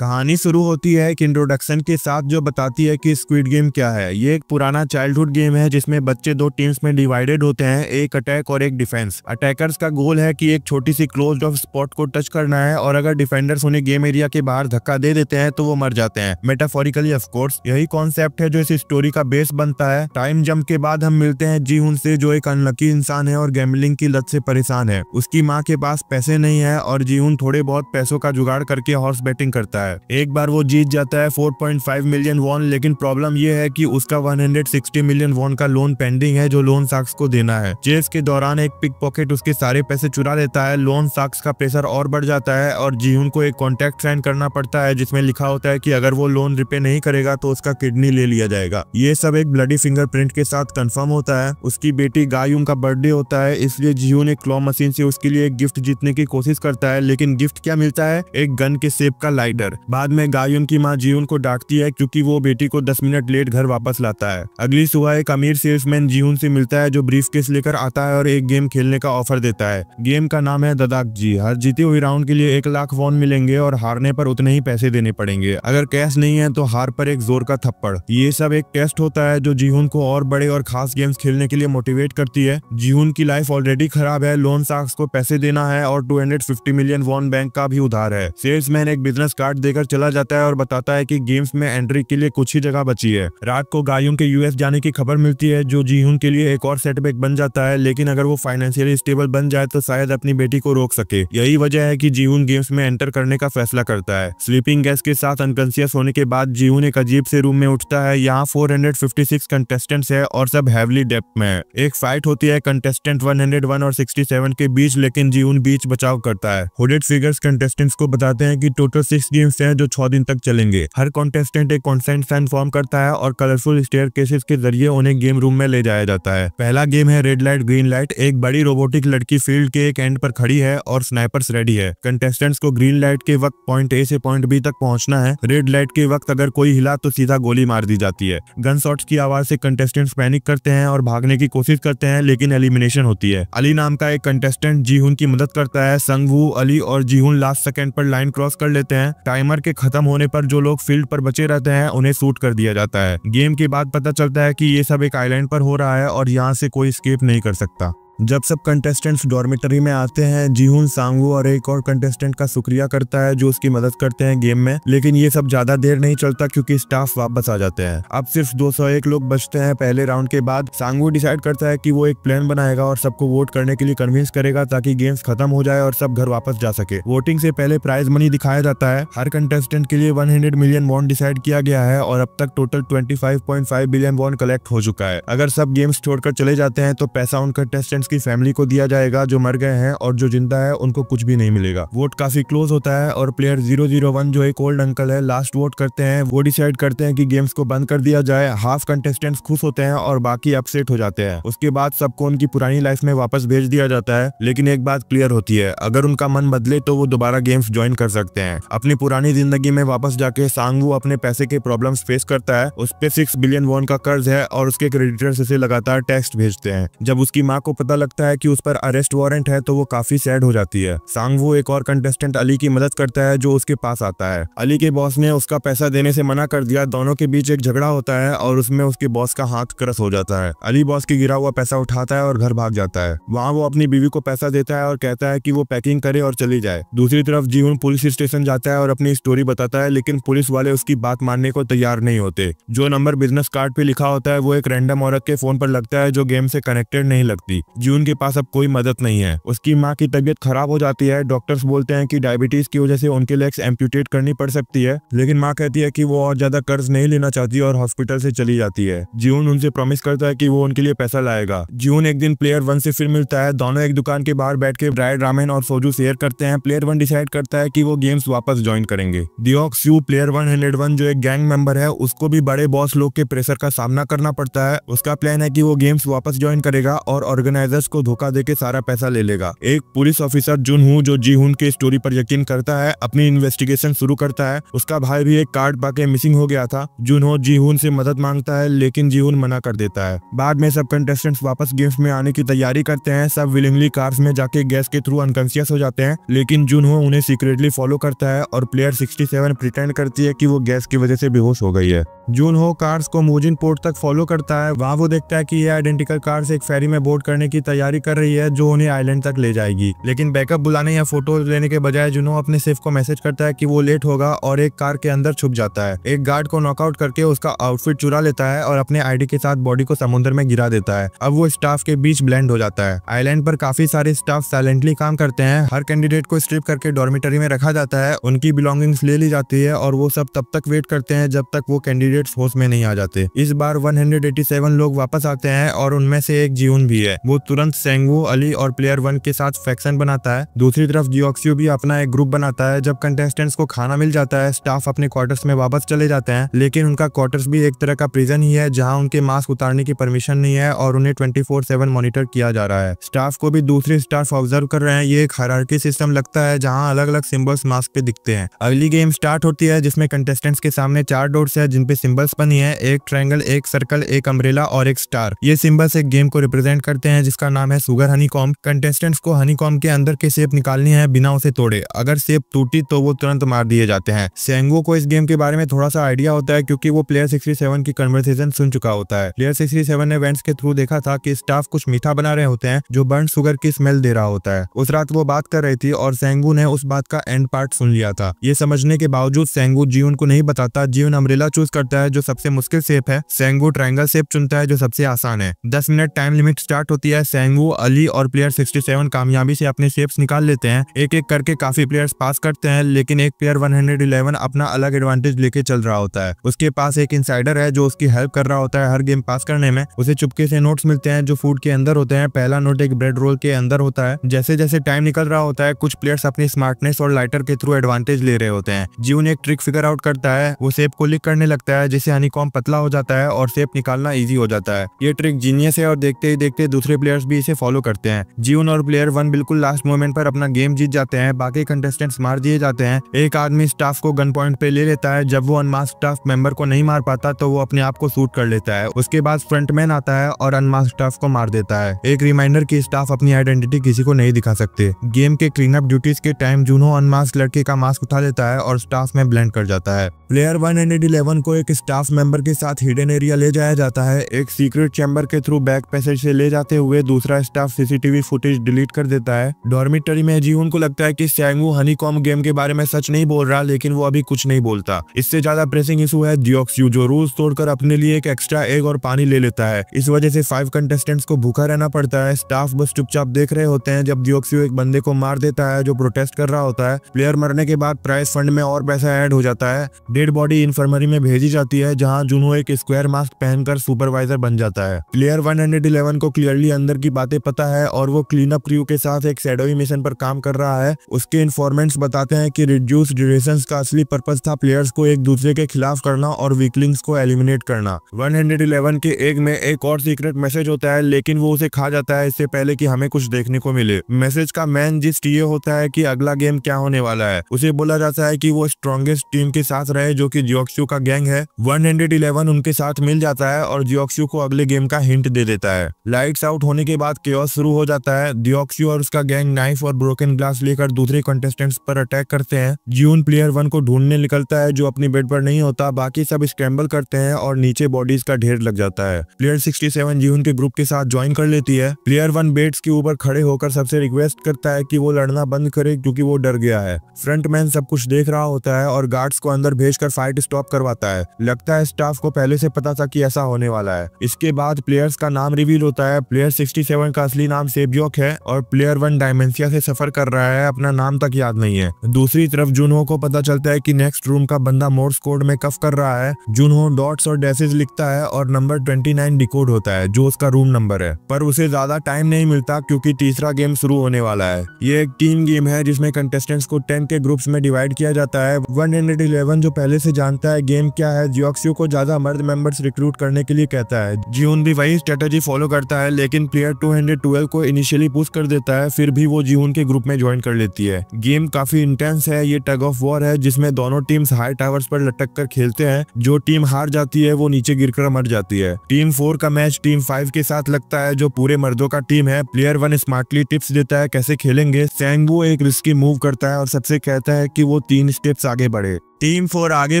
कहानी शुरू होती है एक इंट्रोडक्शन के साथ जो बताती है कि स्क्विड गेम क्या है। ये एक पुराना चाइल्डहुड गेम है जिसमें बच्चे दो टीम्स में डिवाइडेड होते हैं, एक अटैक और एक डिफेंस। अटैकर्स का गोल है कि एक छोटी सी क्लोज्ड ऑफ स्पॉट को टच करना है और अगर डिफेंडर्स उन्हें गेम एरिया के बाहर धक्का दे देते हैं तो वो मर जाते हैं, मेटाफोरिकली ऑफ कोर्स। यही कॉन्सेप्ट है जो इस स्टोरी का बेस बनता है। टाइम जंप के बाद हम मिलते हैं जी-हुन से, जो एक अनलकी इंसान है और गैम्बलिंग की लत से परेशान है। उसकी माँ के पास पैसे नहीं है और जी-हुन थोड़े बहुत पैसों का जुगाड़ करके हॉर्स बैटिंग करता है। एक बार वो जीत जाता है 4.5 मिलियन वॉन, लेकिन प्रॉब्लम ये है कि उसका 160 मिलियन वॉन का लोन पेंडिंग है जो लोन शार्क्स को देना है। चेस के दौरान एक पिक पॉकेट उसके सारे पैसे चुरा लेता है। लोन शार्क्स का प्रेशर और बढ़ जाता है और जी-हुन को एक कॉन्ट्रैक्ट साइन करना पड़ता है जिसमें लिखा होता है कि अगर वो लोन रिपे नहीं करेगा तो उसका किडनी ले लिया जाएगा। ये सब एक ब्लडी फिंगरप्रिंट के साथ कंफर्म होता है। उसकी बेटी गायुंग का बर्थडे होता है, इसलिए जी-हुन एक क्लॉ मशीन से उसके लिए एक गिफ्ट जीतने की कोशिश करता है, लेकिन गिफ्ट क्या मिलता है? एक गन के शेप का लाइटर। बाद में गायुन की माँ जी-हुन को डांटती है क्योंकि वो बेटी को 10 मिनट लेट घर वापस लाता है। अगली सुबह एक अमीर सेल्समैन जी-हुन से मिलता है जो ब्रीफकेस लेकर आता है और एक गेम खेलने का ऑफर देता है। गेम का नाम है ददाक जी। हर जीती हुई राउंड के लिए 1 लाख वॉन मिलेंगे और हारने पर उतने ही पैसे देने पड़ेंगे। अगर कैश नहीं है तो हार पर एक जोर का थप्पड़। ये सब एक टेस्ट होता है जो जी-हुन को और बड़े और खास गेम्स खेलने के लिए मोटिवेट करती है। जी-हुन की लाइफ ऑलरेडी खराब है, लोन शार्क्स को पैसे देना है और 250 मिलियन वॉन बैंक का भी उधार है। सेल्समैन एक बिजनेस कार्ड देकर चला जाता है और बताता है कि गेम्स में एंट्री के लिए कुछ ही जगह बची है। रात को गायुन के यूएस जाने की खबर मिलती है जो जी-हुन के लिए एक और सेटबैक बन जाता है, लेकिन अगर वो फाइनेंशियली स्टेबल बन जाए तो शायद अपनी बेटी को रोक सके। यही वजह है कि जी-हुन गेम्स में एंटर करने का फैसला करता है। स्लीपिंग गैस के साथ अनकॉन्शियस होने के बाद जी-हुन एक अजीब से रूम में उठता है। यहाँ 456 कंटेस्टेंट्स है और सब हैवली डेप्थ में है। एक फाइट होती है कंटेस्टेंट 101 और 67 के बीच, लेकिन जी-हुन बीच बचाव करता है। हुडेड फिगर्स कंटेस्टेंट्स को बताते हैं कि टोटल 6 गेम्स हैं जो 6 दिन तक चलेंगे। हर कंटेस्टेंट एक कॉन्सेंट साइन फॉर्म करता है और कलरफुल स्टेयरकेसेस के जरिए उन्हें गेम रूम में ले जाया जाता है। पहला गेम है रेड लाइट ग्रीन लाइट। एक बड़ी रोबोटिक लड़की फील्ड के एक एंड पर खड़ी है और स्नाइपर्स रेडी है। कंटेस्टेंट्स को ग्रीन लाइट के वक्त पॉइंट ए से पॉइंट बी तक पहुंचना है। रेड लाइट के वक्त अगर कोई हिला तो सीधा गोली मार दी जाती है। गन शॉट्स की आवाज से कंटेस्टेंट्स पैनिक करते हैं और भागने की कोशिश करते हैं, लेकिन एलिमिनेशन होती है। अली नाम का एक कंटेस्टेंट जी-हुन की मदद करता है। संगवू, अली और जी-हुन लास्ट सेकंड पर लाइन क्रॉस कर लेते हैं। टाइमर के खत्म होने पर जो लोग फील्ड पर बचे रहते हैं उन्हें शूट कर दिया जाता है। गेम के बाद पता चलता है कि ये सब एक आइलैंड पर हो रहा है और यहाँ से कोई एस्केप नहीं कर सकता। जब सब कंटेस्टेंट्स डॉर्मिटरी में आते हैं, जी-हुन सांगवू और एक और कंटेस्टेंट का शुक्रिया करता है जो उसकी मदद करते हैं गेम में, लेकिन ये सब ज्यादा देर नहीं चलता क्योंकि स्टाफ वापस आ जाते हैं। अब सिर्फ 201 लोग बचते हैं। पहले राउंड के बाद सांगवू डिसाइड करता है कि वो एक प्लान बनाएगा और सबको वोट करने के लिए कन्विंस करेगा ताकि गेम्स खत्म हो जाए और सब घर वापस जा सके। वोटिंग से पहले प्राइज मनी दिखाया जाता है। हर कंटेस्टेंट के लिए 100 मिलियन वॉन डिसाइड किया गया है और अब तक टोटल 25.5 बिलियन वॉन कलेक्ट हो चुका है। अगर सब गेम्स छोड़कर चले जाते हैं तो पैसा उन कंटेस्टेंट्स की फैमिली को दिया जाएगा जो मर गए हैं, और जो जिंदा है उनको कुछ भी नहीं मिलेगा। वोट काफी क्लोज होता है और प्लेयर 001 जो एक ओल्ड अंकल है लास्ट वोट करते हैं। वो डिसाइड करते हैं कि गेम्स को बंद कर दिया जाए। हाफ कंटेस्टेंट्स खुश होते हैं और बाकी अपसेट हो जाते हैं। उसके बाद सबको उनकी पुरानी लाइफ में वापस भेज दिया जाता है, लेकिन एक बात क्लियर होती है, अगर उनका मन बदले तो वो दोबारा गेम्स ज्वाइन कर सकते हैं। अपनी पुरानी जिंदगी में वापस जाके सांगवू अपने पैसे के प्रॉब्लम्स फेस करता है। उस पे 6 बिलियन वॉन का कर्ज है और उसके क्रेडिटर्स उसे लगातार टेक्स्ट भेजते हैं। जब उसकी माँ को पता लगता है कि उस पर अरेस्ट वारंट है तो वो काफी सैड हो जाती है। सांगवू एक और कंटेस्टेंट अली की मदद करता है जो उसके पास आता है। अली के बॉस ने उसका पैसा देने से मना कर दिया। दोनों के बीच एक झगड़ा होता है और उसमें उसके बॉस का हाथ क्रश हो जाता है। अली बॉस की गिरा हुआ पैसा उठाता है और घर भाग जाता है। वहाँ वो अपनी बीवी को पैसा देता है और कहता है कि वो पैकिंग करे और चली जाए। दूसरी तरफ जी-हुन पुलिस स्टेशन जाता है और अपनी स्टोरी बताता है, लेकिन पुलिस वाले उसकी बात मानने को तैयार नहीं होते। जो नंबर बिजनेस कार्ड पे लिखा होता है वो एक रैंडम औरत के फोन पर लगता है जो गेम से कनेक्टेड नहीं लगती। जी-हुन के पास अब कोई मदद नहीं है। उसकी माँ की तबीयत खराब हो जाती है। डॉक्टर्स बोलते हैं कि डायबिटीज की वजह से उनके लेग्स एम्प्यूटेट करनी पड़ सकती है, लेकिन माँ कहती है कि वो और ज्यादा कर्ज नहीं लेना चाहती और हॉस्पिटल से चली जाती है। जी-हुन उनसे प्रॉमिस करता है कि वो उनके लिए पैसा लाएगा। जी-हुन एक दिन प्लेयर 1 से फिर मिलता है। दोनों एक दुकान के बाहर बैठ के ब्राइड रामेन और सोजू शेयर करते हैं। प्लेयर 1 डिसाइड करता है कि वो गेम्स वापस ज्वाइन करेंगे। दियोक स्यू प्लेयर 101 जो एक गैंग मेंबर है, उसको भी बड़े बॉस लोग के प्रेशर का सामना करना पड़ता है। उसका प्लान है कि वो गेम्स वापस ज्वाइन करेगा और ऑर्गेनाइजर ऑर्गेनाइजर्स को धोखा देके सारा पैसा ले लेगा। एक पुलिस ऑफिसर जुन हूँ जो जी हुन के स्टोरी पर यकीन करता है अपनी इन्वेस्टिगेशन शुरू करता है। उसका भाई भी एक कार्ड पाके मिसिंग हो गया था। जुन हो जी हुन से मदद मांगता है लेकिन जी हुन मना कर देता है। बाद में सब कंटेस्टेंट्स वापस गेम्स में आने की तैयारी करते हैं। सब विलिंगली कार्स में जाके गैस के थ्रू अनकॉन्शियस हो जाते हैं, लेकिन जुन हो उन्हें सीक्रेटली फॉलो करता है और प्लेयर 67 प्रिटेंड करती है कि वो गैस की वजह से बेहोश हो गई है। जून हो कार्स को मोजिन पोर्ट तक फॉलो करता है। वहाँ वो देखता है कि ये आइडेंटिकल कार्स एक फेरी में बोर्ड करने की तैयारी कर रही है जो उन्हें आइलैंड तक ले जाएगी, लेकिन बैकअप बुलाने या फोटो लेने के बजाय जुनो अपने सेफ को मैसेज करता है कि वो लेट होगा और एक कार के अंदर छुप जाता है। एक गार्ड को नॉकआउट करके उसका आउटफिट चुरा लेता है और अपने आईडी के साथ बॉडी को समुद्र में गिरा देता है। अब वो स्टाफ के बीच ब्लेंड हो जाता है। आइलैंड पर काफी सारे स्टाफ साइलेंटली काम करते हैं। हर कैंडिडेट को स्ट्रिप करके डॉर्मिटरी में रखा जाता है, उनकी बिलोंगिंग्स ले ली जाती है और वो सब तब तक वेट करते हैं जब तक वो कैंडिडेट्स होश में नहीं आ जाते। इस बार 187 लोग वापस आते हैं और उनमें से एक जीवन भी है। वो तुरंत सेंगू, अली और प्लेयर 1 के साथ फैक्शन बनाता है। दूसरी तरफ जियोक्सियो भी अपना एक ग्रुप बनाता है। जब कंटेस्टेंट्स को खाना मिल जाता है, स्टाफ अपने क्वार्टर्स में वापस चले जाते हैं, लेकिन उनका क्वार्टर्स भी एक तरह का प्रिजन ही है जहां उनके मास्क उतारने की परमिशन नहीं है और उन्हें 24/7 मॉनिटर किया जा रहा है। स्टाफ को भी दूसरे स्टाफ ऑब्जर्व कर रहे हैं। ये एक हायरार्की सिस्टम लगता है जहां अलग अलग सिंबल्स मास्क पे दिखते हैं। अगली गेम स्टार्ट होती है जिसमें कंटेस्टेंट्स के सामने 4 डॉट्स है जिन पे सिंबल्स बनी है, एक ट्रायंगल, एक सर्कल, एक अम्ब्रेला और एक स्टार। ये सिंबल्स एक गेम को रिप्रेजेंट करते हैं जिसका नाम है सुगर हनीकॉम्ब। कंटेस्टेंट्स को हनीकॉम्ब के अंदर के शेप निकालनी है बिना उसे तोड़े। अगर शेप टूटी तो वो तुरंत मार दिए जाते हैं। सेंगो को इस गेम के बारे में थोड़ा सा आइडिया होता है क्योंकि वो प्लेयर 67 की कन्वर्सेशन सुन चुका होता है। प्लेयर 67 ने वेंट्स के थ्रू देखा था कि स्टाफ कुछ मीठा बना रहे होते हैं जो बर्न शुगर की स्मेल दे रहा होता है। उस रात वो बात कर रही थी और सेंगू ने उस बात का एंड पार्ट सुन लिया था। ये समझने के बावजूद सेंगू जीवन को नहीं बताता। जीवन अम्ब्रेला चूज करता है जो सबसे मुश्किल शेप है। सेंगू ट्रायंगल शेप चुनता है जो सबसे आसान है। 10 मिनट टाइम लिमिट स्टार्ट होती है। सेंगू, अली और प्लेयर 67 कामयाबी से अपने शेप्स निकाल लेते हैं। एक एक करके काफी प्लेयर्स पास करते हैं, लेकिन एक प्लेयर 111 अपना अलग एडवांटेज लेके चल रहा होता है। उसके पास एक इनसाइडर है जो उसकी हेल्प कर रहा होता है हर गेम पास करने में। उसे चुपके से नोट्स मिलते हैं जो फूड के अंदर होते हैं। पहला नोट एक ब्रेड रोल के अंदर होता है। जैसे जैसे टाइम निकल रहा होता है कुछ प्लेयर्स अपनी स्मार्टनेस और लाइटर के थ्रू एडवांटेज ले रहे होते हैं। जीवन एक ट्रिक फिगर आउट करता है। वो शेप को लिक करने लगता है जिससे हनीकॉम्ब पतला हो जाता है और शेप निकालना इजी हो जाता है। ये ट्रिक जीनियस है और देखते ही देखते दूसरे प्लेयर्स भी इसे फॉलो करते हैं। जीवन और प्लेयर 1 बिल्कुल लास्ट मोमेंट पर अपना गेम जीत जाते हैं। बाकी कंटेस्टेंट्स मार दिए जाते हैं। एक आदमी स्टाफ को गन पॉइंट पे ले लेता है। जब वो अनमास्क स्टाफ मेंबर को नहीं मार पाता तो वो अपने आप को शूट कर लेता है। उसके बाद फ्रंटमैन आता है और अनमास्क स्टाफ को मार देता है। एक रिमाइंडर कि स्टाफ अपनी आइडेंटिटी किसी को नहीं दिखा सकते। गेम के क्लीन अप ड्यूटीज के टाइम जूनो अनमास्क लड़के का मास्क उठा लेता है और स्टाफ में ब्लेंड कर जाता है। प्लेयर 111 को एक स्टाफ मेंबर के साथ हिडन एरिया ले जाया जाता है। एक सीक्रेट चैम्बर के थ्रू बैक पैसेज से ले जाते हुए दूसरा स्टाफ सीसीटीवी फुटेज डिलीट कर देता है। डॉर्मिटरी में जीवन को लगता है कि सेंगू हनीकॉम्ब गेम के बारे में सच नहीं बोल रहा, लेकिन वो अभी कुछ नहीं बोलता। इससे ज्यादा प्रेसिंग इशू है जियोक्सियो जो रूल्स तोड़कर अपने लिए एक एक्स्ट्रा एग और पानी ले लेता है। इस वजह से 5 कंटेस्टेंट्स को भूखा रहना पड़ता है। स्टाफ बस चुपचाप देख रहे होते हैं जब जियोक्सियो एक बंदे को मार देता है जो प्रोटेस्ट कर रहा होता है। प्लेयर मरने के बाद प्राइज फंड में और पैसा ऐड हो जाता है। डेड बॉडी इन्फर्मरी में भेजी जाती है जहां जुनो एक स्क्वायर मास्क पहनकर सुपरवाइजर बन जाता है। प्लेयर 111 को क्लियरली अंदर की बातें पता है और वो क्लीन अप क्रू के साथ एक शैडोई मिशन पर काम कर रहा है। उसके इन्फॉर्मेंट्स बताते हैं कि रिड्यूस ड्यूरेशंस का असली पर्पस था प्लेयर्स को एक दूसरे के खिलाफ करना और वीकलिंग्स को एलिमिनेट करना। 111 के एग में एक और सीक्रेट मैसेज होता है, लेकिन वो उसे खा जाता है इससे पहले कि हमें कुछ देखने को मिले। मैसेज का मेन जिस्ट ये होता है कि अगला गेम क्या होने वाला है। उसे बोला जाता है कि वो स्ट्रॉन्गेस्ट टीम के साथ रहे जो कि जियोक्सियो का गैंग है। 111 उनके साथ मिल जाता है और जियोक्सियो को अगले गेम का हिंट दे देता है। लाइट्स आउट होने के बाद केओस शुरू हो जाता है। जियोक्सियो और उसका गैंग नाइफ और ब्रोकन ग्लास लेकर दूसरे कंटेस्टेंट्स पर अटैक करते हैं। जीवन प्लेयर 1 को ढूंढने निकलता है जो अपनी बेड पर नहीं होता। बाकी सब स्क्रैम्बल करते हैं और नीचे बॉडीज का ढेर लग जाता है। प्लेयर 67 जीवन के ग्रुप के साथ ज्वाइन कर लेती है। प्लेयर 1 बेड्स के ऊपर खड़े होकर सबसे रिक्वेस्ट करता है कि वो लड़ना बंद करे क्योंकि वो डर गया है। फ्रंटमैन सब कुछ देख रहा होता है और गार्ड्स को अंदर भेजकर फाइट स्टॉप करवाता है। लगता है स्टाफ को पहले से पता था कि ऐसा होने वाला है। इसके बाद प्लेयर्स का नाम रिवील होता है। प्लेयर 67 का असली नाम सेबियोक है और प्लेयर 1 डायमेंशिया से सफर कर रहा है, अपना नाम तक याद नहीं है। दूसरी तरफ जुनहो को पता चलता है कि नेक्स्ट रूम का बंदा मोर्स कोड में कफ कर रहा है। जुनहो डॉट्स और डैशेस लिखता है और नंबर 29 डिकोड होता है जो उसका रूम नंबर है, पर उसे ज्यादा टाइम नहीं मिलता क्योंकि तीसरा गेम शुरू होने वाला है। ये एक टीम गेम है जिसमें कंटेस्टेंट्स को 10 के ग्रुप्स में डिवाइड किया जाता है। 111 जो पहले से जानता है गेम क्या है जियोक्सू को ज्यादा मर्द मेंबर्स रिक्रूट करने के लिए कहता है। जीहुन भी वही स्ट्रेटेजी फॉलो करता है, लेकिन प्लेयर 212 को इनिशियली पुश कर देता है, फिर भी वो जीहुन के ग्रुप में ज्वाइन कर लेती है। गेम काफी इंटेंस है, ये टग ऑफ वॉर है जिसमें दोनों टीम्स हाई टावर्स पर लटक कर खेलते हैं। जो टीम हार जाती है वो नीचे गिरकर मर जाती है। टीम 4 का मैच टीम 5 के साथ लगता है जो पूरे मर्दों का टीम है। प्लेयर 1 स्मार्टली टिप्स देता है कैसे खेलेंगे। सैंगवू एक रिस्की मूव करता है और सबसे कहता है कि वो 3 स्टेप्स आगे बढ़े। टीम 4 आगे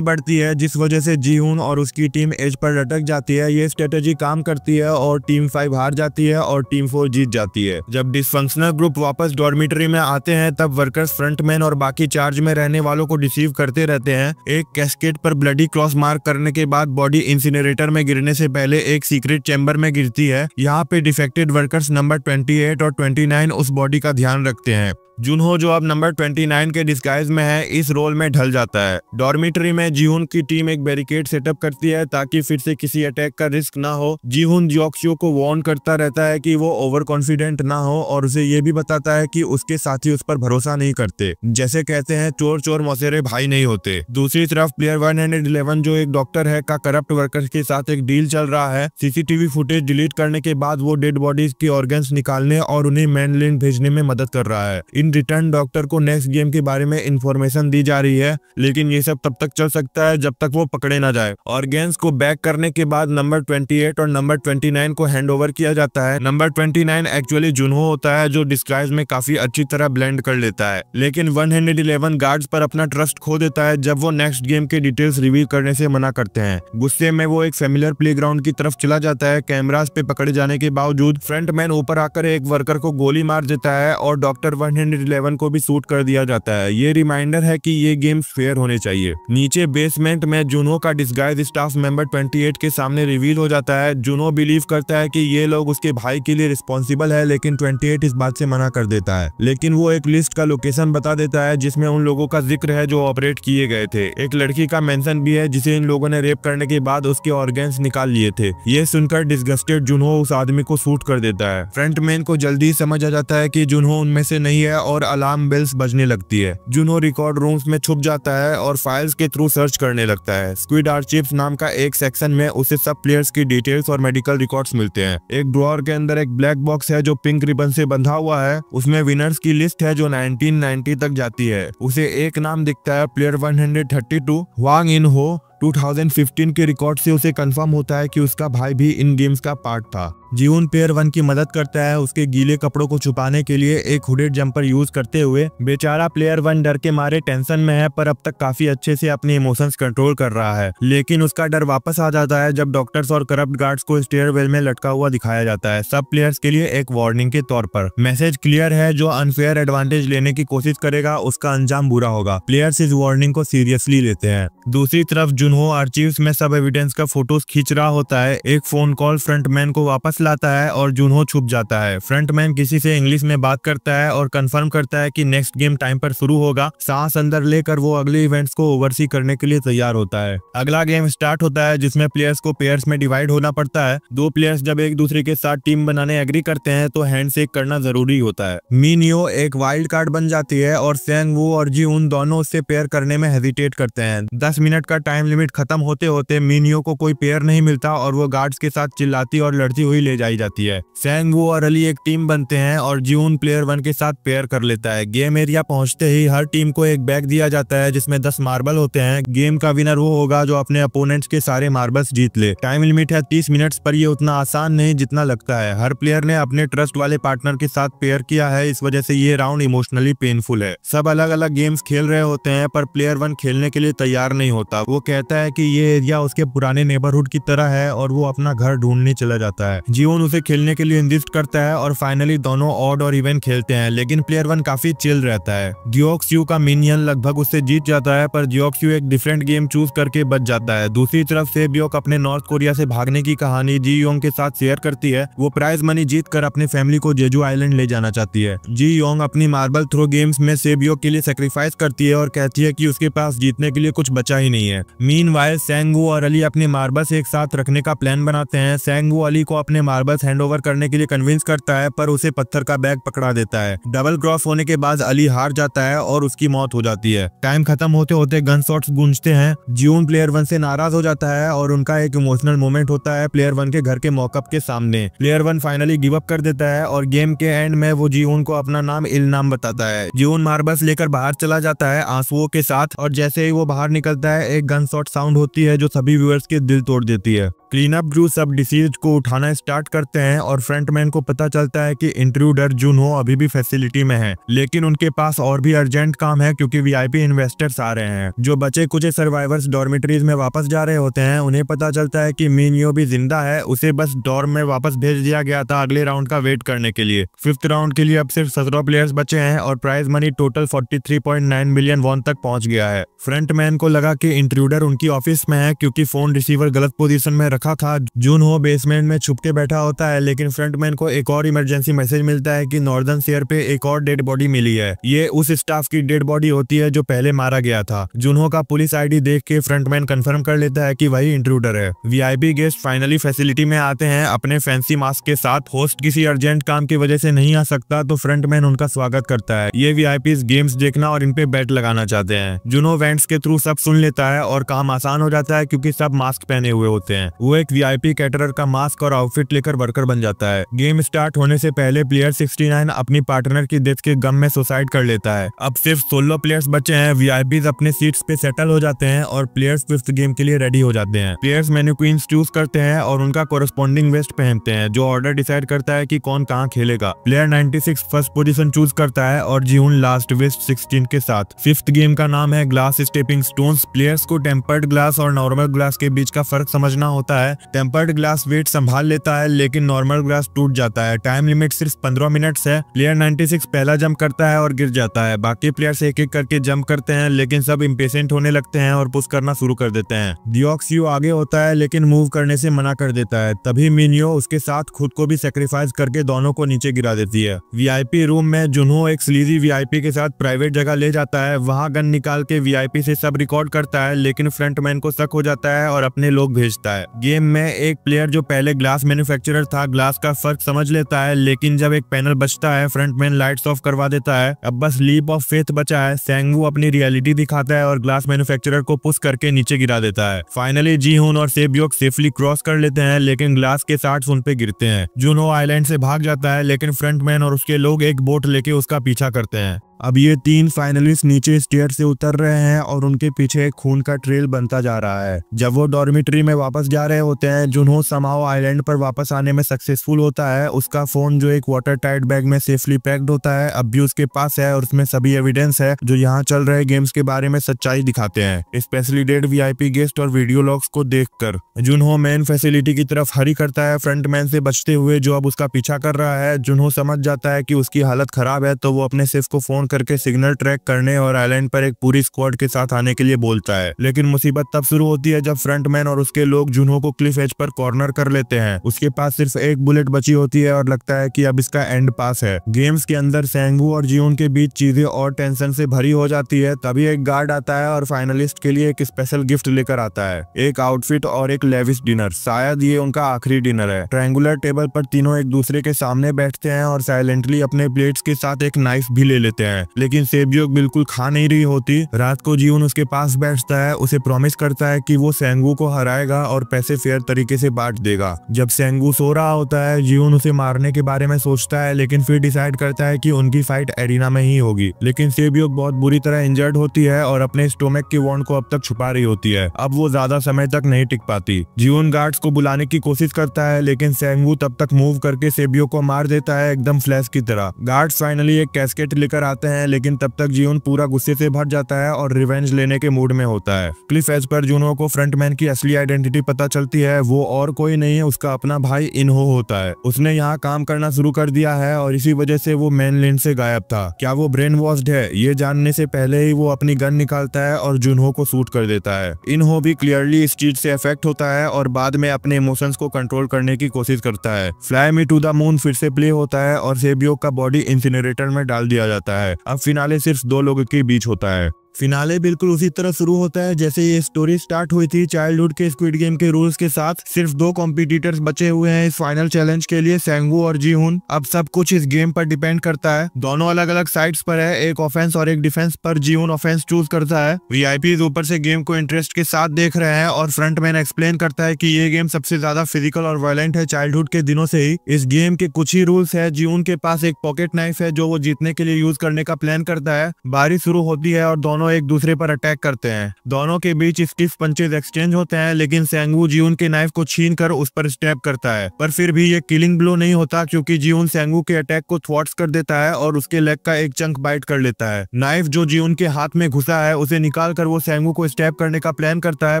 बढ़ती है जिस वजह से जीहुन और उसकी टीम एज पर लटक जाती है। ये स्ट्रेटेजी काम करती है और टीम 5 हार जाती है और टीम 4 जीत जाती है। जब डिसफंक्शनल ग्रुप वापस डॉर्मिटरी में आते हैं तब वर्कर्स फ्रंटमैन और बाकी चार्ज में रहने वालों को डिसीव करते रहते हैं। एक कैस्केड पर ब्लडी क्रॉस मार्क करने के बाद बॉडी इंसिनरेटर में गिरने से पहले एक सीक्रेट चैम्बर में गिरती है। यहाँ पे डिफेक्टेड वर्कर्स नंबर 28 और 29 उस बॉडी का ध्यान रखते हैं। जुनहो जो अब नंबर 29 के डिस्गाइज में है इस रोल में ढल जाता है। डॉर्मिटरी में जीहुन की टीम एक बैरिकेड सेटअप करती है ताकि फिर से किसी अटैक का रिस्क ना हो। जीहुन जियोक्सू को वार्न करता रहता है कि वो ओवर कॉन्फिडेंट ना हो और उसे ये भी बताता है कि उसके साथी उस पर भरोसा नहीं करते। जैसे कहते हैं चोर चोर मौसेरे भाई नहीं होते। दूसरी तरफ प्लेयर 111 जो एक डॉक्टर है का करप्ट वर्कर्स के साथ एक डील चल रहा है। सीसीटीवी फुटेज डिलीट करने के बाद वो डेड बॉडीज के ऑर्गन्स निकालने और उन्हें मेनलैंड भेजने में मदद कर रहा है। रिटर्न डॉक्टर को नेक्स्ट गेम के बारे में इंफॉर्मेशन दी जा रही है, लेकिन ये सब तब तक चल सकता है जब तक वो पकड़े ना जाए। ऑर्गन्स को बैक करने के बाद नंबर 28 और नंबर 29 को हैंड ओवर किया जाता है। नंबर 29 एक्चुअली जुनहो होता है जो डिस्गाइज में काफी अच्छी तरह ब्लेंड कर लेता है, लेकिन 111 गार्ड्स पर अपना ट्रस्ट खो देता है जब वो नेक्स्ट गेम के डिटेल्स रिवील करने से मना करते हैं। गुस्से में वो एक फेमिलियर प्लेग्राउंड की तरफ चला जाता है। कैमरास पे पकड़े जाने के बावजूद फ्रंटमैन ऊपर आकर एक वर्कर को गोली मार देता है और डॉक्टर 111 को भी शूट कर दिया जाता है। ये रिमाइंडर है कि ये गेम फेयर होने चाहिए। नीचे बेसमेंट में जुनो का डिस्गाइज स्टाफ मेंबर 28 के सामने रिवील हो जाता है। जुनो बिलीव करता है कि ये लोग उसके भाई के लिए रिस्पॉन्सिबल है, लेकिन 28 इस बात से मना कर देता है। लेकिन वो एक लिस्ट का लोकेशन बता देता है जिसमें उन लोगों का जिक्र है जो ऑपरेट किए गए थे। एक लड़की का मेंशन भी है जिसे इन लोगों ने रेप करने के बाद उसके ऑर्गन्स निकाल लिए थे। ये सुनकर डिस्गस्टेड जुनो उस आदमी को शूट कर देता है। फ्रंटमैन को जल्दी समझ आ जाता है कि जुनो उनमें से नहीं है और अलार्म बेल्स बजने लगती है। जुनो रिकॉर्ड रूम्स में छुप जाता है और फाइल्स के थ्रू सर्च करने लगता है। स्क्विड आर्चिव्स नाम का एक सेक्शन में उसे सब प्लेयर्स की डिटेल्स और मेडिकल रिकॉर्ड्स मिलते हैं। एक ड्रॉअर के अंदर एक ब्लैक बॉक्स है जो पिंक रिबन से बंधा हुआ है। उसमें विनर्स की लिस्ट है जो 1990 तक जाती है। उसे एक नाम दिखता है प्लेयर 132 वांग इन हो। 2015 के रिकॉर्ड से उसे कंफर्म होता है कि उसका भाई भी इन गेम्स का पार्ट था। जीहुन प्लेयर 1 की मदद करता है उसके गीले कपड़ों को छुपाने के लिए एक हुडेड जंपर यूज करते हुए। बेचारा प्लेयर 1 डर के मारे टेंशन में है पर अब तक काफी अच्छे से अपने इमोशंस कंट्रोल कर रहा है, लेकिन उसका डर वापस आ जाता है जब डॉक्टर्स और करप्ट गार्ड्स को स्टेयरवेल में लटका हुआ दिखाया जाता है। सब प्लेयर्स के लिए एक वार्निंग के तौर पर। मैसेज क्लियर है, जो अनफेयर एडवांटेज लेने की कोशिश करेगा उसका अंजाम बुरा होगा। प्लेयर्स इस वार्निंग को सीरियसली लेते हैं। दूसरी तरफ जुनहो आर्चीव्स में सब एविडेंस का फोटोज खींच रहा होता है। एक फोन कॉल फ्रंटमैन को वापस लाता है और जुनहो छुप जाता है। फ्रंटमैन किसी से इंग्लिश में बात करता है और कंफर्म करता है कि नेक्स्ट गेम टाइम पर शुरू होगा। सांस अंदर लेकर वो अगले इवेंट्स को ओवरसी करने के लिए तैयार होता है। अगला गेम स्टार्ट होता है जिसमें प्लेयर्स को पेयर्स में डिवाइड होना पड़ता है। दो प्लेयर्स जब एक दूसरे के साथ टीम बनाने एग्री करते हैं तो हैंडशेक करना जरूरी होता है। मिनियो एक वाइल्ड कार्ड बन जाती है और सैंगवू और जीहुन दोनों उससे पेयर करने में हेजिटेट करते हैं। 10 मिनट का टाइम लिमिट खत्म होते होते मिनियो को कोई पेयर नहीं मिलता और वो गार्ड्स के साथ चिल्लाती और लड़ती हुई ले जाई जाती है। सैंगवू और अली एक टीम बनते हैं और जीहुन प्लेयर 1 के साथ पेयर कर लेता है। गेम एरिया पहुंचते ही हर टीम को एक बैग दिया जाता है जिसमें 10 मार्बल होते हैं। गेम का विनर वो होगा जो अपने अपोनेंट्स के सारे मार्बल्स जीत ले। टाइम लिमिट है 30 मिनट्स पर ये उतना आसान नहीं जितना लगता है। हर प्लेयर ने अपने ट्रस्ट वाले पार्टनर के साथ पेयर किया है, इस वजह से ये राउंड इमोशनली पेनफुल है। सब अलग अलग गेम्स खेल रहे होते हैं पर प्लेयर 1 खेलने के लिए तैयार नहीं होता। वो कहता है कि ये एरिया उसके पुराने नेबरहुड की तरह है और वो अपना घर ढूंढने चला जाता है। जीहुन उसे खेलने के लिए इंसिस्ट करता है और फाइनली दोनों ऑड और इवन खेलते हैं, लेकिन प्लेयर 1 काफी चिल रहता है। जियोक्सू का मिनियन लगभग उससे जीत जाता है पर जियोक्सू एक डिफरेंट गेम चूज करके बच जाता है। दूसरी तरफ सेबियोक अपने नॉर्थ कोरिया से भागने की कहानी जी योंग के साथ शेयर करती है। वो प्राइज मनी जीत कर अपने फैमिली को जेजू आइलैंड ले जाना चाहती है। जी योंग अपनी मार्बल थ्रो गेम्स में सेबियोक के लिए सेक्रीफाइस करती है और कहती है कि उसके पास जीतने के लिए कुछ बचा ही नहीं है। मी मीनवाइल सेंगवू और अली अपने मार्बल्स एक साथ रखने का प्लान बनाते हैं। सेंगवू अली को अपने मार्बल्स हैंडओवर करने के लिए कन्विंस करता है, पर उसे पत्थर का बैग पकड़ा देता है। डबल क्रॉस होने के बाद अली हार जाता है और उसकी मौत हो जाती है। टाइम खत्म होते होते गन शॉट्स गूंजते हैं। जियोन प्लेयर 1 से नाराज हो जाता है और उनका एक इमोशनल मोमेंट होता है प्लेयर 1 के घर के मॉकअप के सामने। प्लेयर 1 फाइनली गिव अप कर देता है और गेम के एंड में वो जियोन को अपना नाम इल्नाम बताता है। जियोन मार्बल्स लेकर बाहर चला जाता है आंसुओं के साथ, और जैसे ही वो बाहर निकलता है एक गन शॉट साउंड होती है जो सभी व्यूअर्स के दिल तोड़ देती है। क्लीन अप क्रू सब डिसीज्ड को उठाना स्टार्ट करते हैं और फ्रंटमैन को पता चलता है कि इंट्रूडर जुनहो अभी भी फैसिलिटी में है, लेकिन उनके पास और भी अर्जेंट काम है क्योंकि वीआईपी इन्वेस्टर्स आ रहे हैं। जो बचे कुछ सर्वाइवर्स डॉर्मिटरीज में वापस जा रहे होते हैं, उन्हें पता चलता है कि मिन्यो भी जिंदा है, उसे बस डॉर्म में वापस भेज दिया गया था अगले राउंड का वेट करने के लिए। 5th राउंड के लिए अब सिर्फ 17 प्लेयर्स बचे हैं और prize money total 43.9 million won तक पहुंच गया है। फ्रंटमैन को लगा कि इंट्रूडर उनकी ऑफिस में है क्योंकि फोन रिसीवर गलत पोजीशन में रखा था। जुनहो बेसमेंट में छुप के बैठा होता है, लेकिन फ्रंटमैन को एक और इमरजेंसी मैसेज मिलता है कि नॉर्दर्न शेयर पे एक और डेड बॉडी मिली है। ये उस स्टाफ की डेड बॉडी होती है जो पहले मारा गया था। जुनहो का पुलिस आईडी देख के फ्रंटमैन कंफर्म कर लेता है कि वही इंट्रूडर है। वीआईपी गेस्ट फाइनली फैसिलिटी में आते हैं अपने फैंसी मास्क के साथ। होस्ट किसी अर्जेंट काम की वजह से नहीं आ सकता तो फ्रंटमैन उनका स्वागत करता है। ये वीआईपीज गेम्स देखना और इन पे बेट लगाना चाहते हैं। जुनहो वेंट्स के थ्रू सब सुन लेता है और काम आसान हो जाता है क्योंकि सब मास्क पहने हुए होते हैं। वो एक वीआईपी कैटरर का मास्क और आउटफिट लेकर वर्कर बन जाता है। गेम स्टार्ट होने से पहले प्लेयर 69 अपनी पार्टनर की डेथ के गम में सुसाइड कर लेता है। अब सिर्फ 16 प्लेयर्स बचे हैं। वीआईपीज अपने सीट्स पे सेटल हो जाते हैं और प्लेयर्स 5th गेम के लिए रेडी हो जाते हैं। प्लेयर्स मेन्यू क्वींस चूज करते हैं और उनका कोरस्पॉन्डिंग वेस्ट पहनते हैं जो ऑर्डर डिसाइड करता है कि कौन कहां खेलेगा। प्लेयर 96 फर्स्ट पोजीशन चूज करता है और जियोन लास्ट वेस्ट 16 के साथ। 5th गेम का नाम है ग्लास स्टेपिंग स्टोन्स। प्लेयर्स को टेम्पर्ड ग्लास और नॉर्मल ग्लास के बीच का फर्क समझना होता है। टेम्पर्ड ग्लास वेट संभाल लेता है लेकिन नॉर्मल ग्लास टूट जाता है। टाइम लिमिट सिर्फ 15 मिनट्स है। प्लेयर 96 पहला जंप करता है और गिर जाता है। बाकी प्लेयर्स एक एक करके जंप करते हैं लेकिन सब इम्पेशेंट होने लगते हैं और पुश करना शुरू कर देते हैं। डिओक्सियो आगे होता है लेकिन मूव करने से मना कर देता है। तभी मिन्यो उसके साथ खुद को भी सेक्रीफाइस करके दोनों को नीचे गिरा देती है। वीआईपी रूम में जुनहो एक स्लीजी वीआईपी के साथ प्राइवेट जगह ले जाता है। वहां गन निकाल के वीआईपी से सब रिकॉर्ड करता है लेकिन फ्रंटमैन को शक हो जाता है और अपने लोग भेजता है। गेम में एक प्लेयर जो पहले ग्लास मैन्युफैक्चरर था ग्लास का फर्क समझ लेता है, लेकिन जब एक पैनल बचता है फ्रंटमैन लाइट्स ऑफ करवा देता है। अब बस लीप ऑफ फेथ बचा है। सेंगवू अपनी रियलिटी दिखाता है और ग्लास मैन्युफैक्चरर को पुश करके नीचे गिरा देता है। फाइनली जीहुन और सेब्योक सेफली क्रॉस कर लेते हैं लेकिन ग्लास के साथ उन पे गिरते हैं। जुनहो आइलैंड से भाग जाता है लेकिन फ्रंटमैन और उसके लोग एक बोट लेके उसका पीछा करते हैं। अब ये 3 फाइनलिस्ट नीचे स्टेयर से उतर रहे हैं और उनके पीछे एक खून का ट्रेल बनता जा रहा है। जब वो डॉर्मिटरी में वापस जा रहे होते हैं, जुनहो समाओ आइलैंड पर वापस आने में सक्सेसफुल होता है। उसका फोन जो एक वाटर टाइट बैग में सेफली पैक्ड होता है अब भी उसके पास है और उसमें सभी एविडेंस है जो यहाँ चल रहे गेम्स के बारे में सच्चाई दिखाते हैं, स्पेशली डेड वीआईपी गेस्ट और वीडियो लॉग्स को देखकर। जुनहो मेन फैसिलिटी की तरफ हरी करता है फ्रंटमैन से बचते हुए जो अब उसका पीछा कर रहा है। जुनहो समझ जाता है कि उसकी हालत खराब है तो वो अपने सेफ को फोन करके सिग्नल ट्रैक करने और आइलैंड पर एक पूरी स्क्वाड के साथ आने के लिए बोलता है। लेकिन मुसीबत तब शुरू होती है जब फ्रंटमैन और उसके लोग जुनहो को क्लिफ एज पर कॉर्नर कर लेते हैं। उसके पास सिर्फ एक बुलेट बची होती है और लगता है कि अब इसका एंड पास है। गेम्स के अंदर सेंगवू और जियोन के बीच चीजें और टेंशन से भरी हो जाती है। तभी एक गार्ड आता है और फाइनलिस्ट के लिए एक स्पेशल गिफ्ट लेकर आता है, एक आउटफिट और एक लेविश डिनर। शायद ये उनका आखिरी डिनर है। ट्रायंगुलर टेबल पर तीनों एक दूसरे के सामने बैठते हैं और साइलेंटली अपने प्लेट्स के साथ एक नाइफ भी ले लेते हैं, लेकिन सेब्योक बिल्कुल खा नहीं रही होती। रात को जियोन उसके पास बैठता है, उसे प्रॉमिस करता है कि वो सेंगवू को हराएगा और पैसे फेयर तरीके से बांट देगा। जब सेंगवू सो रहा होता है, जियोन उसे मारने के बारे में सोचता है लेकिन फिर डिसाइड करता है कि उनकी फाइट एरिना में ही होगी। लेकिन सेब्योक बहुत बुरी तरह इंजर्ड होती है और अपने स्टोमक की वॉन्ड को अब तक छुपा रही होती है। अब वो ज्यादा समय तक नहीं टिक पाती। जियोन गार्ड्स को बुलाने की कोशिश करता है लेकिन सेंगवू तब तक मूव करके सेब्योक को मार देता है एकदम फ्लैश की तरह। गार्ड्स फाइनली एक कैस्केट लेकर आते हैं लेकिन तब तक जियोन पूरा गुस्से से भर जाता है और रिवेंज लेने के मूड में होता है। क्लिफ एज पर जुनहो को फ्रंटमैन की असली आइडेंटिटी पता चलती है। वो और कोई नहीं है, उसका अपना भाई इनहो होता है। उसने यहाँ काम करना शुरू कर दिया है और इसी वजह से वो मेनलैंड से गायब था। क्या वो ब्रेन वॉश्ड है? ये जानने से पहले ही वो अपनी गन निकालता है और जुनहो को शूट कर देता है। इनहो भी क्लियरली इस चीज से अफेक्ट होता है और बाद में अपने इमोशंस को कंट्रोल करने की कोशिश करता है। Fly me to the moon फिर से प्ले होता है और सेब्योक का बॉडी इंसिनरेटर में डाल दिया जाता है। अब फिनाले सिर्फ 2 लोगों के बीच होता है। फिनाले बिल्कुल उसी तरह शुरू होता है जैसे ये स्टोरी स्टार्ट हुई थी। चाइल्डहुड के स्क्विड गेम के रूल्स के साथ सिर्फ 2 कॉम्पिटिटर्स बचे हुए हैं इस फाइनल चैलेंज के लिए, सेंगवू और जीहुन। अब सब कुछ इस गेम पर डिपेंड करता है। दोनों अलग अलग साइड्स पर है, एक ऑफेंस और एक डिफेंस पर जीहुन ऑफेंस चूज करता है। वीआईपीज ऊपर से गेम को इंटरेस्ट के साथ देख रहे हैं और फ्रंटमैन एक्सप्लेन करता है कि ये गेम सबसे ज्यादा फिजिकल और वायलेंट है चाइल्डहुड के दिनों से ही। इस गेम के कुछ ही रूल्स है। जीहुन के पास एक पॉकेट नाइफ है जो वो जीतने के लिए यूज करने का प्लान करता है। बारी शुरू होती है और दोनों एक दूसरे पर अटैक करते हैं। दोनों के बीच स्टिफ पंचेज एक्सचेंज होते हैं, लेकिन सेंगवू जीहुन के नाइफ को छीन कर उस पर स्टैब करता है, पर फिर भी ये किलिंग ब्लो नहीं होता क्योंकि जीहुन सेंगवू के अटैक को थ्वाट्स कर देता है और उसके लेग का एक चंक बाइट कर लेता है। नाइफ जो जीहुन के हाथ में घुसा है उसे निकाल कर वो सेंगवू को स्टैब करने का प्लान करता है,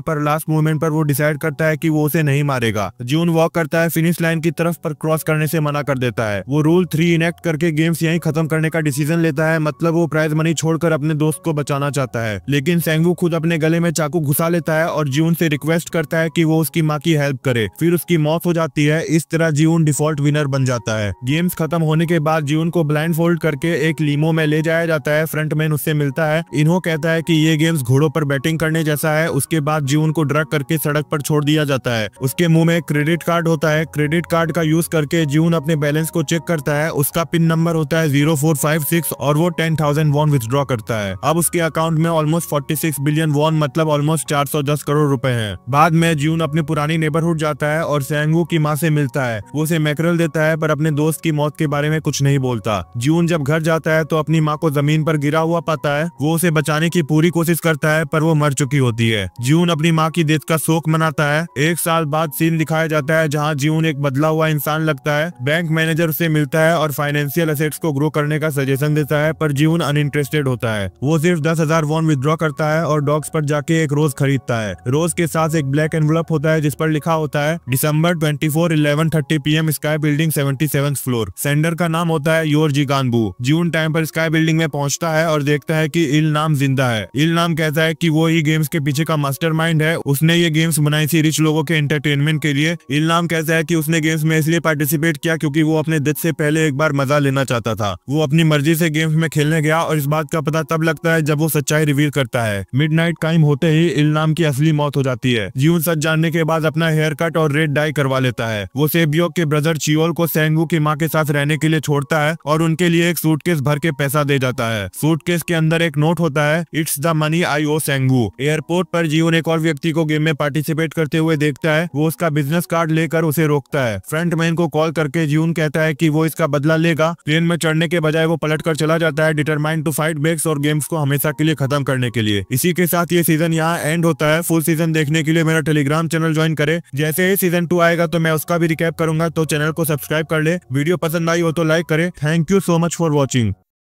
पर लास्ट मोमेंट पर वो डिसाइड करता है कि वो उसे नहीं मारेगा। जीहुन वॉक करता है फिनिश लाइन की तरफ, पर क्रॉस करने से मना कर देता है। वो रूल 3 इनेक्ट करके गेम्स यहीं खत्म करने का डिसीजन लेता है, मतलब वो प्राइज मनी छोड़कर अपने दोस्त को बचाना चाहता है। लेकिन सेंगवू खुद अपने गले में चाकू घुसा लेता है और जीहुन से रिक्वेस्ट करता है कि वो उसकी माँ की हेल्प करे, फिर उसकी मौत हो जाती है। इस तरह जीहुन डिफॉल्ट विनर बन जाता है। गेम्स खत्म होने के बाद जीहुन को ब्लाइंड फोल्ड करके एक लीमो में ले जाया जाता है। फ्रंटमैन उससे मिलता है। इन्हो कहता है कि ये गेम्स घोड़ों पर बैटिंग करने जैसा है। उसके बाद जीहुन को ड्रग करके सड़क पर छोड़ दिया जाता है। उसके मुंह में क्रेडिट कार्ड होता है। क्रेडिट कार्ड का यूज करके जीहुन अपने बैलेंस को चेक करता है। उसका पिन नंबर होता है 0456 और वो 10,000 वॉन विथड्रॉ करता है। अब उसके अकाउंट में ऑलमोस्ट 46 बिलियन वॉन मतलब ऑलमोस्ट 410 करोड़ रुपए हैं। बाद में जीहुन अपनी पुरानी नेबरहुड जाता है और सेंगवू की माँ से मिलता है। वो उसे मैकरल देता है पर अपने दोस्त की मौत के बारे में कुछ नहीं बोलता। जीहुन जब घर जाता है तो अपनी माँ को जमीन पर गिरा हुआ पाता है। वो उसे बचाने की पूरी कोशिश करता है पर वो मर चुकी होती है। जीहुन अपनी माँ की डेथ का शोक मनाता है। 1 साल बाद सीन दिखाया जाता है जहाँ जीहुन एक बदला हुआ इंसान लगता है। बैंक मैनेजर उसे मिलता है और फाइनेंशियल एसेट्स को ग्रो करने का सजेशन देता है, पर जीहुन अनइंटरेस्टेड होता है। वो सिर्फ 10,000 वॉन विथड्रॉ करता है और डॉग्स पर जाके एक रोज खरीदता है। रोज के साथ एक ब्लैक एनवलप होता है जिस पर लिखा होता है दिसंबर 24 11:30 PM sky building 77th floor. Sender का नाम होता है योर जिगानबू। जीहुन टाइम पर स्काई बिल्डिंग में पहुंचता है और देखता है कि इल नाम जिंदा है। इल नाम कहता है कि वो ही गेम्स के पीछे का मास्टरमाइंड है। उसने ये गेम्स बनाई थी रिच लोगों के एंटरटेनमेंट के लिए। इल नाम कहता है कि उसने गेम्स में इसलिए पार्टिसिपेट किया क्योंकि वो अपने डेथ से पहले एक बार मजा लेना चाहता था। वो अपनी मर्जी से गेम्स में खेलने गया और इस बात का पता तब लगता है जब वो सच्चाई रिवील करता है। मिडनाइट टाइम होते ही इल नाम की असली मौत हो जाती है। जीहुन सच जानने के बाद अपना हेयर कट और रेड डाई करवा लेता है। वो सेबियोक के ब्रदर चियोल को सेंगवू की माँ के साथ रहने के लिए छोड़ता है और उनके लिए एक सूटकेस भर के पैसा दे जाता है। सूटकेस के अंदर एक नोट होता है, इट्स द मनी आई ओ सेंगवू। एयरपोर्ट पर जीहुन एक और व्यक्ति को गेम में पार्टिसिपेट करते हुए देखता है। वो उसका बिजनेस कार्ड लेकर उसे रोकता है। फ्रंटमैन को कॉल करके जीहुन कहता है कि वो इसका बदला लेगा। ट्रेन में चढ़ने के बजाय वो पलट कर चला जाता है, डिटरमाइंड टू फाइट बैक्स और गेम्स को हमेशा के लिए खत्म करने के लिए। इसी के साथ ये सीजन यहाँ एंड होता है। फुल सीजन देखने के लिए मेरा टेलीग्राम चैनल ज्वाइन करे। जैसे ही सीजन 2 आएगा तो मैं उसका भी रिकैप करूंगा, तो चैनल को सब्सक्राइब कर ले। वीडियो पसंद आई हो तो लाइक करे। Thank you so much for watching.